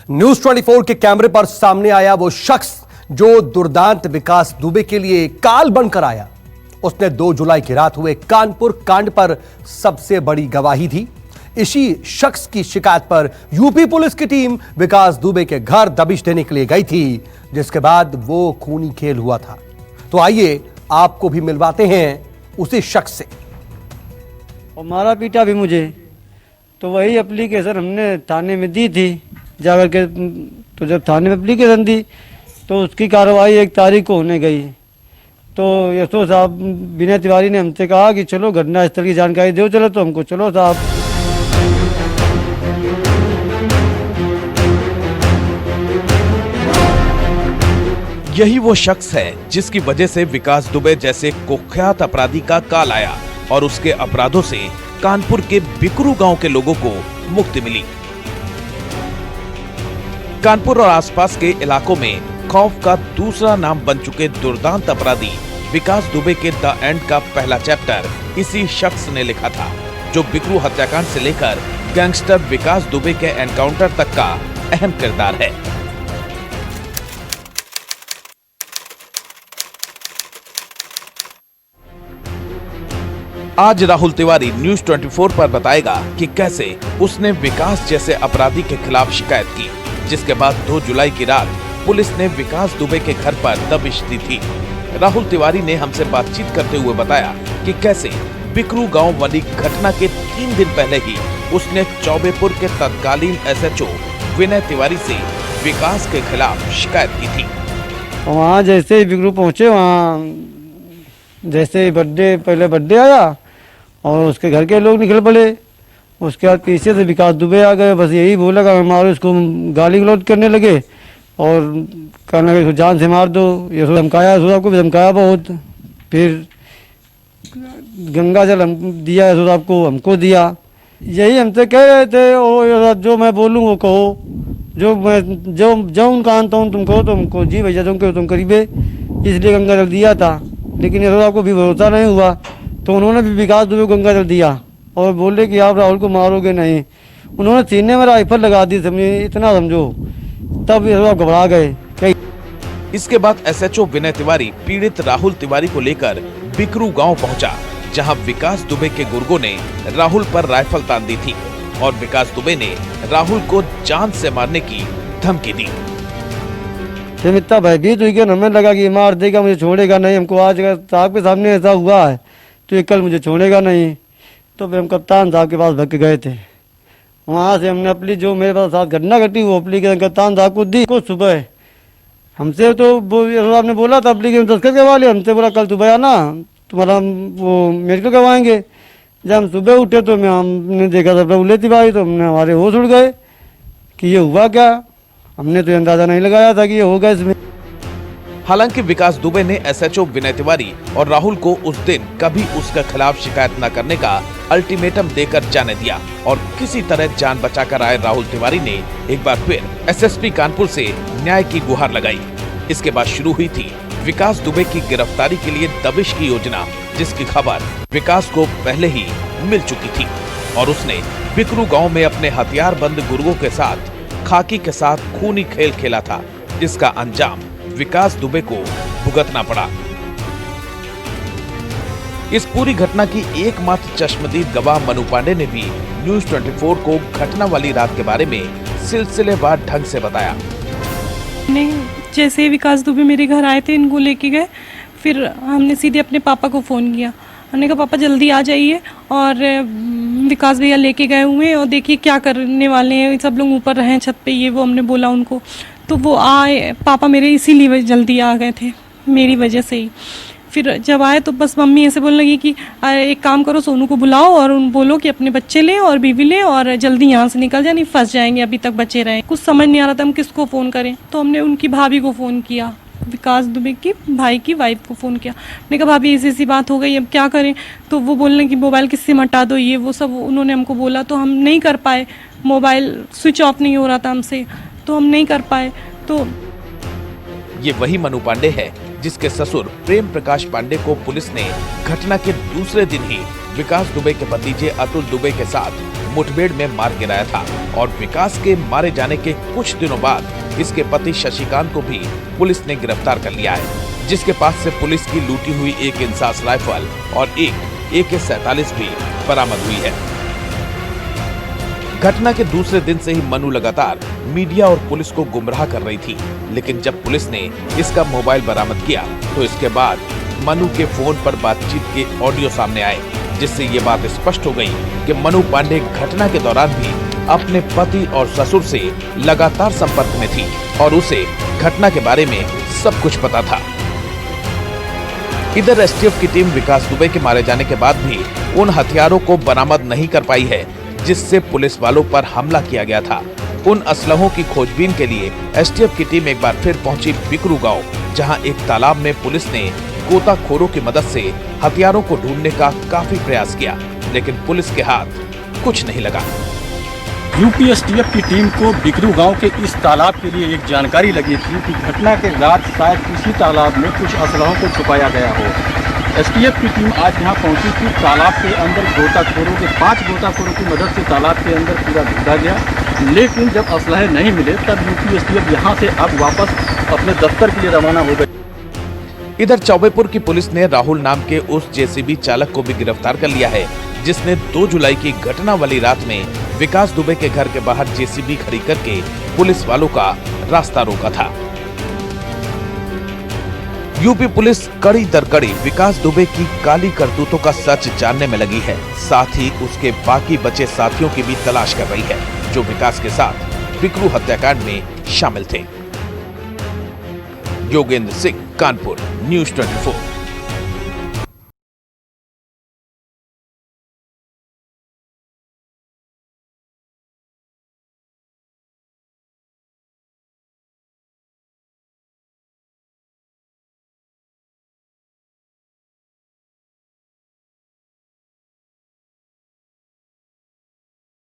News 24 के कैमरे पर सामने आया वो शख्स जो दुर्दांत विकास दुबे के लिए काल बनकर आया। उसने 2 जुलाई की रात हुए कानपुर कांड पर सबसे बड़ी गवाही दी। इसी शख्स की शिकायत पर यूपी पुलिस की टीम विकास दुबे के घर दबिश देने के लिए गई थी, जिसके बाद वो खूनी खेल हुआ था। तो आइए आपको भी मिलवाते हैं उसी शख्स से। और मारा पीटा भी मुझे, तो वही एप्लीकेशन हमने थाने में दी थी जाकर के। तो जब थाने में एप्लीकेशन दी तो उसकी कार्रवाई 1 तारीख को होने गई। तो यशो साहब विनय तिवारी ने हमसे कहा कि चलो घटना स्थल की जानकारी दो, चलो। तो हमको चलो साहब। यही वो शख्स है जिसकी वजह से विकास दुबे जैसे कुख्यात अपराधी का काल आया और उसके अपराधों से कानपुर के बिकरू गांव के लोगों को मुक्ति मिली। कानपुर और आसपास के इलाकों में खौफ का दूसरा नाम बन चुके दुर्दांत अपराधी विकास दुबे के द एंड का पहला चैप्टर इसी शख्स ने लिखा था, जो बिकरू हत्याकांड से लेकर गैंगस्टर विकास दुबे के एनकाउंटर तक का अहम किरदार है। आज राहुल तिवारी न्यूज 24 पर बताएगा कि कैसे उसने विकास जैसे अपराधी के खिलाफ शिकायत की, जिसके बाद 2 जुलाई की रात पुलिस ने विकास दुबे के घर पर दबिश दी थी। राहुल तिवारी ने हमसे बातचीत करते हुए बताया कि कैसे बिकरू गांव वाली घटना के 3 दिन पहले ही उसने चौबेपुर के तत्कालीन एसएचओ विनय तिवारी से विकास के खिलाफ शिकायत की थी। वहाँ जैसे ही बिकरू पहुँचे, वहाँ जैसे ही पहले बर्थडे आया और उसके घर के लोग निकल पड़े। उसके बाद पीछे से विकास दुबे आ गए। बस यही बोला कि मारो इसको, गाली गलौज करने लगे और कहने लगे इसको जान से मार दो। ये धमकाया, यशोदा को भी धमकाया बहुत। फिर गंगा जल हम दिया, यशोदा को हमको दिया। यही हमसे कह रहे थे, ओ जो मैं बोलूँ वो कहो, जो उनका आनता हूँ तुम कहो। तो हमको जी भैया तुम करीबे, इसलिए गंगा जल दिया था। लेकिन यशोदा को भी भरोसा नहीं हुआ, तो उन्होंने भी विकास दुबे को गंगा जल दिया और बोले कि आप राहुल को मारोगे नहीं। उन्होंने सीने में राइफल लगा दी, समझे, इतना समझो। तब ये घबरा गए। इसके बाद एसएचओ विनय तिवारी पीड़ित राहुल तिवारी को लेकर बिकरू गांव पहुंचा, जहां विकास दुबे के गुर्गों ने राहुल पर राइफल तान दी थी और विकास दुबे ने राहुल को जान से मारने की धमकी दी। इतना भयभीत हुई कि हमें लगा कि मार देगा, मुझे छोड़ेगा नहीं। हमको आज अगर साहब के सामने ऐसा हुआ है तो ये कल मुझे छोड़ेगा नहीं। तो फिर हम कप्तान साहब के पास भग के गए थे। वहाँ से हमने अपनी जो मेरे पास साथ घटना घटी वो एप्लीकेशन कप्तान साहब को दी। को सुबह हमसे तो साहब ने बोला था एप्लीकेशन दस्तखत करवा लिया। हमसे बोला कल सुबह आना, तुम्हारा वो मेडिकल करवाएंगे। जब हम सुबह उठे तो हमने देखा था विनय तिवारी, तो हमने हमारे होश उड़ गए कि ये हुआ क्या। हमने तो अंदाजा नहीं लगाया था कि ये होगा इसमें। हालांकि विकास दुबे ने एसएचओ विनय तिवारी और राहुल को उस दिन कभी उसके खिलाफ शिकायत न करने का अल्टीमेटम देकर जाने दिया और किसी तरह जान बचाकर आए राहुल तिवारी ने एक बार फिर एसएसपी कानपुर से न्याय की गुहार लगाई। इसके बाद शुरू हुई थी विकास दुबे की गिरफ्तारी के लिए दबिश की योजना, जिसकी खबर विकास को पहले ही मिल चुकी थी और उसने बिकरू गाँव में अपने हथियारबंद गुर्गों के साथ खाकी के साथ खूनी खेल खेला था, जिसका अंजाम विकास दुबे को भुगतना पड़ा। इस पूरी घटना की एकमात्र चश्मदीद गवाह मनु पांडे ने भी न्यूज 24 को घटना वाली रात के बारे में सिलसिलेवार ढंग से बताया। जैसे विकास दुबे मेरे घर आए थे, इनको लेके गए, फिर हमने सीधे अपने पापा को फ़ोन किया। हमने कहा पापा जल्दी आ जाइए और विकास भैया लेके गए हुए हैं और देखिए क्या करने वाले हैं, सब लोग ऊपर रहे हैं छत पे, ये वो हमने बोला उनको। तो वो आए, पापा मेरे इसीलिए जल्दी आ गए थे, मेरी वजह से ही। फिर जब आए तो बस मम्मी ऐसे बोलने लगी कि एक काम करो, सोनू को बुलाओ और उन बोलो कि अपने बच्चे लें और बीवी लें और जल्दी यहाँ से निकल जाए, नहीं फंस जाएंगे, अभी तक बचे रहें। कुछ समझ नहीं आ रहा था हम किसको फ़ोन करें। तो हमने उनकी भाभी को फ़ोन किया, विकास दुबे की भाई की वाइफ को फ़ोन किया। मैंने कहा भाभी ऐसी बात हो गई, अब क्या करें। तो वो बोलने कि मोबाइल किससे हटा दो, ये वो सब उन्होंने हमको बोला। तो हम नहीं कर पाए, मोबाइल स्विच ऑफ नहीं हो रहा था हमसे, तो हम नहीं कर पाए। तो ये वही मनु पांडे है जिसके ससुर प्रेम प्रकाश पांडे को पुलिस ने घटना के दूसरे दिन ही विकास दुबे के भतीजे अतुल दुबे के साथ मुठभेड़ में मार गिराया था और विकास के मारे जाने के कुछ दिनों बाद इसके पति शशिकांत को भी पुलिस ने गिरफ्तार कर लिया है, जिसके पास से पुलिस की लूटी हुई एक इंसास राइफल और एक AK-47 भी बरामद हुई है। घटना के दूसरे दिन से ही मनु लगातार मीडिया और पुलिस को गुमराह कर रही थी, लेकिन जब पुलिस ने इसका मोबाइल बरामद किया तो इसके बाद मनु के फोन पर बातचीत के ऑडियो सामने आए, जिससे ये बात स्पष्ट हो गई कि मनु पांडे घटना के दौरान भी अपने पति और ससुर से लगातार संपर्क में थी और उसे घटना के बारे में सब कुछ पता था। इधर STF की टीम विकास दुबे के मारे जाने के बाद भी उन हथियारों को बरामद नहीं कर पाई है जिससे पुलिस वालों पर हमला किया गया था। उन असलहों की खोजबीन के लिए STF की टीम एक बार फिर पहुंची बिकरू गांव, जहां एक तालाब में पुलिस ने गोताखोरों की मदद से हथियारों को ढूंढने का काफी प्रयास किया, लेकिन पुलिस के हाथ कुछ नहीं लगा। यूपी STF की टीम को बिकरू गांव के इस तालाब के लिए एक जानकारी लगी थी कि घटना के रात शायद इसी तालाब में कुछ असलहों को छुपाया गया हो। STF की टीम आज यहाँ पहुंची थी। तालाब के अंदर गोताखोरों के 5 गोताखोरों की मदद से तालाब के अंदर पूरा ढूंढा गया, लेकिन जब असलहे नहीं मिले तब यूपी STF यहाँ से अब वापस अपने दफ्तर के लिए रवाना हो गई। इधर चौबेपुर की पुलिस ने राहुल नाम के उस JCB चालक को भी गिरफ्तार कर लिया है, जिसने 2 जुलाई की घटना वाली रात में विकास दुबे के घर के बाहर JCB खड़ी करके पुलिस वालों का रास्ता रोका था। यूपी पुलिस कड़ी दर कड़ी विकास दुबे की काली करतूतों का सच जानने में लगी है, साथ ही उसके बाकी बचे साथियों की भी तलाश कर रही है जो विकास के साथ बिकरू हत्याकांड में शामिल थे। योगेंद्र सिंह, कानपुर, न्यूज़ 24।